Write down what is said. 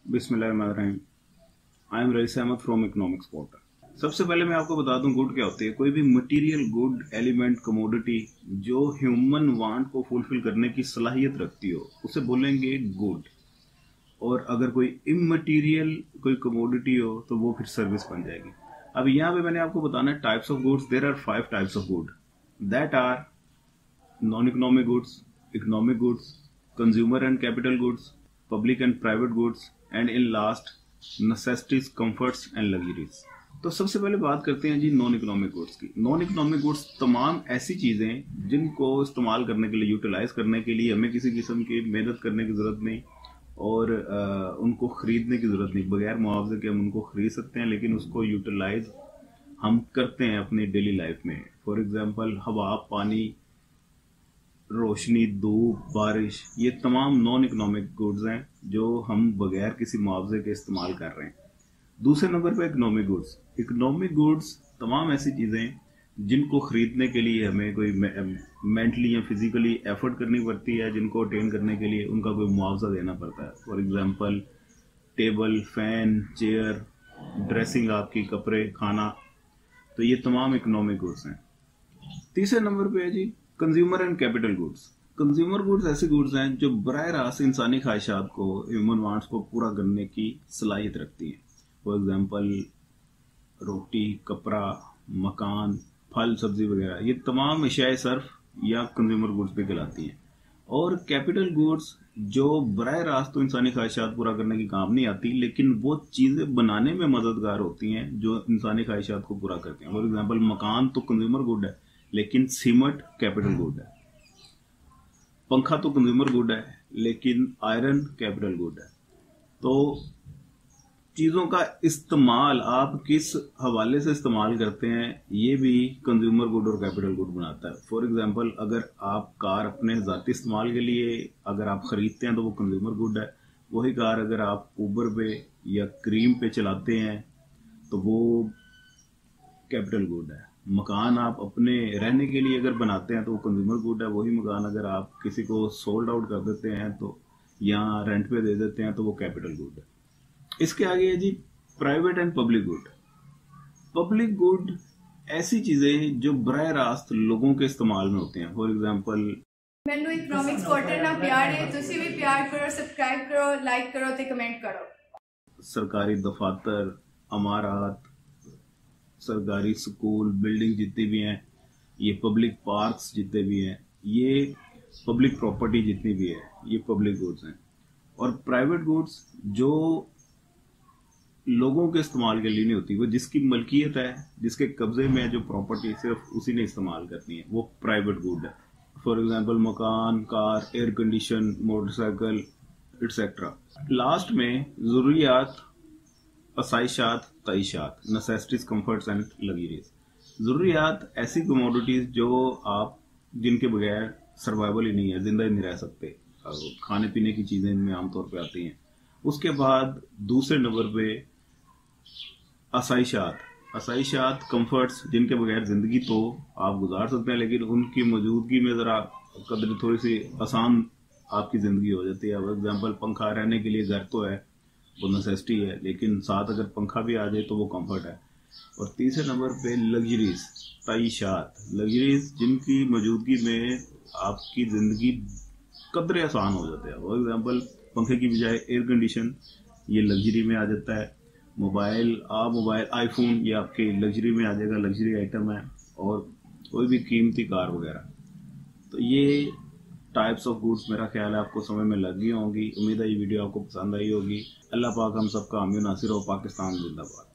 बिस्मिल्लाहिर्रहमानिर्रहीम। I am Raees Ahmad from economics portal. सबसे पहले मैं आपको बता दूं गुड क्या होती है। कोई भी मटेरियल गुड, एलिमेंट, कमोडिटी जो ह्यूमन वांट को फुलफिल करने की सलाहियत रखती हो उसे बोलेंगे गुड। और अगर कोई इममटीरियल कोई कमोडिटी हो तो वो फिर सर्विस बन जाएगी। अब यहाँ पे मैंने आपको बताना है types of goods. There are 5 types of good that are non economic goods, economic goods, consumer and capital goods, public and private goods and in last necessities, comforts and luxuries. तो सबसे पहले बात करते हैं जी नॉन इकोनॉमिक गुड्स की। Non economic goods तमाम ऐसी चीजें जिनको इस्तेमाल करने के लिए, यूटिलाइज करने के लिए हमें किसी किस्म की मेहनत करने की जरूरत नहीं और उनको खरीदने की जरूरत नहीं। बगैर मुआवजे के हम उनको खरीद सकते हैं, लेकिन उसको यूटिलाइज हम करते हैं अपनी डेली लाइफ में। फॉर एग्जाम्पल हवा, पानी, रोशनी, धूप, बारिश, ये तमाम नॉन इकोनॉमिक गुड्स हैं जो हम बगैर किसी मुआवजे के इस्तेमाल कर रहे हैं। दूसरे नंबर पे इकोनॉमिक गुड्स। इकोनॉमिक गुड्स तमाम ऐसी चीजें जिनको खरीदने के लिए हमें कोई मेंटली या फिजिकली एफर्ट करनी पड़ती है, जिनको अटेन करने के लिए उनका कोई मुआवजा देना पड़ता है। For example table, fan, chair, dressing, आपकी कपड़े, खाना, तो ये तमाम इकोनॉमिक गुड्स हैं। तीसरे नंबर पे है जी consumer and capital goods. Consumer goods ऐसे गुड्स हैं जो बराह रास्त इंसानी ख्वाहिशात को, ह्यूमन वांट्स को पूरा करने की सलाहियत रखती हैं। फॉर एग्जांपल रोटी, कपड़ा, मकान, फल, सब्जी वगैरह, ये तमाम अशियाए सर्फ या कंज्यूमर गुड्स पे कहलाती हैं। और कैपिटल गुड्स जो बराह रास्त तो इंसानी ख्वाहिशात पूरा करने की काम नहीं आती, लेकिन वो चीजें बनाने में मददगार होती हैं जो इंसानी ख्वाहिशात को पूरा करती हैं। फॉर एग्जांपल मकान तो कंज्यूमर गुड है, लेकिन सीमेंट कैपिटल गुड है। पंखा तो कंज्यूमर गुड है, लेकिन आयरन कैपिटल गुड है। तो चीजों का इस्तेमाल आप किस हवाले से इस्तेमाल करते हैं ये भी कंज्यूमर गुड और कैपिटल गुड बनाता है। फॉर एग्जांपल अगर आप कार अपने जाती इस्तेमाल के लिए अगर आप खरीदते हैं तो वो कंज्यूमर गुड है। वही कार अगर आप ऊबर पे या क्रीम पे चलाते हैं तो वो कैपिटल गुड है। मकान आप अपने रहने के लिए अगर बनाते हैं तो वो कंज्यूमर गुड है। वही मकान अगर आप किसी को सोल्ड आउट कर देते हैं तो या रेंट पे दे देते हैं तो वो कैपिटल गुड है। इसके आगे है जी private and public good. Public good ऐसी चीजें जो बराह रास्त लोगों के इस्तेमाल में होते हैं। फॉर एग्जांपल मैनू इकोनॉमिक्स पोर्टल ना प्यार है, तुसी भी प्यार करो, सब्सक्राइब करो, लाइक करो ते कमेंट करो। सरकारी दफातर, अमारात, सरकारी स्कूल, बिल्डिंग जितनी भी हैं, ये पब्लिक पार्क्स जितने भी हैं, ये पब्लिक प्रॉपर्टी जितनी भी है, ये पब्लिक गुड्स हैं। और प्राइवेट गुड्स जो लोगों के इस्तेमाल के लिए नहीं होती, वो जिसकी मलकियत है, जिसके कब्जे में है जो प्रॉपर्टी, सिर्फ उसी ने इस्तेमाल करनी है, वो प्राइवेट गुड है। फॉर एग्जांपल मकान, car, air condition, motorcycle etcetera. Last में जरूरियात, आसाइशात, तईशात, नेसेसिटीज, कंफर्ट्स एंड लग्जरीज। जरूरियात ऐसी कमोडिटीज जो आप जिनके बगैर सर्वाइवल ही नहीं है, जिंदा ही नहीं रह सकते, खाने पीने की चीजें इनमें आमतौर पे आती हैं। उसके बाद दूसरे नंबर पे आसाइशात। आसाइशात, कंफर्ट्स, जिनके बगैर जिंदगी तो आप गुजार सकते हैं, लेकिन उनकी मौजूदगी में जरा कदर थोड़ी सी आसान आपकी जिंदगी हो जाती है। फॉर एग्जाम्पल पंखा रहने के लिए घर तो है, वो नेसेसिटी है, लेकिन साथ अगर पंखा भी आ जाए तो वो कंफर्ट है। और तीसरे नंबर पे लग्जरीज, तईशात, लग्जरीज जिनकी मौजूदगी में आपकी जिंदगी कदरे आसान हो जाते हैं। फॉर एग्जाम्पल पंखे की बजाय एयर कंडीशन, ये लग्जरी में आ जाता है। मोबाइल आईफोन, ये आपके लग्जरी में आ जाएगा, लग्जरी आइटम है। और कोई भी कीमती कार वगैरह। तो ये टाइप्स ऑफ गुड्स मेरा ख्याल है आपको समझ में लग गई होंगी। उम्मीद है ये वीडियो आपको पसंद आई होगी। अल्लाह पाक हम सबका हामी नासिर हो। पाकिस्तान जिंदाबाद।